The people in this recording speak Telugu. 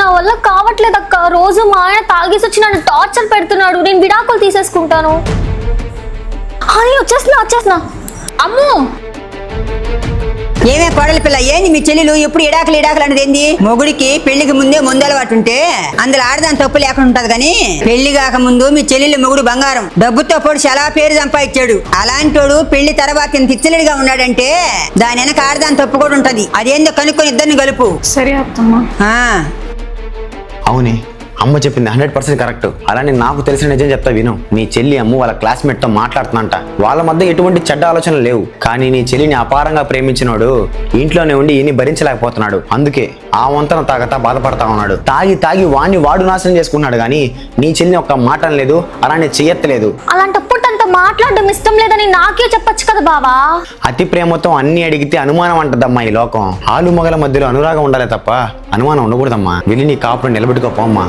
నా వల్ల కావట్లేదు అక్క. రోజు మా ఆయన తాగేసి వచ్చి నన్ను టార్చర్ పెడుతున్నాడు. నేను విడాకులు తీసేసుకుంటాను. వచ్చేస్తున్నా. అమ్ము, ఏమే కోడలి పిల్ల, ఏంది మీ చెల్లెలు ఎప్పుడు ఇడాకులు అనేది ఏంది? మొగుడికి పెళ్లికి ముందే ముందలవాటు ఉంటే అందులో ఆడదాని తప్పు లేకుండా ఉంటది. కానీ పెళ్లి కాక ముందు మీ చెల్లెలు మొగుడు బంగారం, డబ్బుతో పొడి చాలా పేరు సంపాదించాడు. అలాంటోడు పెళ్లి తర్వాత ఇంత ఇచ్చలేడుగా ఉన్నాడంటే దాని వెనక ఆడదాని తప్పు కూడా ఉంటది. అదేందో కనుక్కొని ఇద్దరిని కలుపు. సరే అత్తమ్మ. అవునే, అమ్మ చెప్పింది 100% కరెక్ట్. అలానే నాకు తెలిసిన నిజం చెప్తా విను. నీ చెల్లి అమ్ము వాళ్ళ క్లాస్మేట్ తో మాట్లాడుతున్నంట. వాళ్ళ మధ్య ఎటువంటి చెడ్డ ఆలోచనలు లేవు. కానీ నీ చెల్లిని అపారంగా ప్రేమించినోడు ఇంట్లోనే ఉండి ఈయన్ని భరించలేకపోతున్నాడు. అందుకే ఆ వంతన తాగతా బాధపడతా ఉన్నాడు. తాగి వాడిని వాడు నాశనం చేసుకున్నాడు. కానీ నీ చెల్లిని ఒక్క మాట లేదు, అలానే చెయ్యట్లేదు. అలాంటప్పుడు తనతో మాట్లాడడం ఇష్టం లేదని నాకే చెప్పొచ్చు కదా బావా. అతి ప్రేమతో అన్ని అడిగితే అనుమానం అంటదమ్మా ఈ లోకం. ఆలు మొగల మధ్యలో అనురాగం ఉండాలి తప్ప అనుమానం ఉండకూడదమ్మా. వెళ్ళి నీ కాపురం నిలబెట్టుకోపోమ్మా.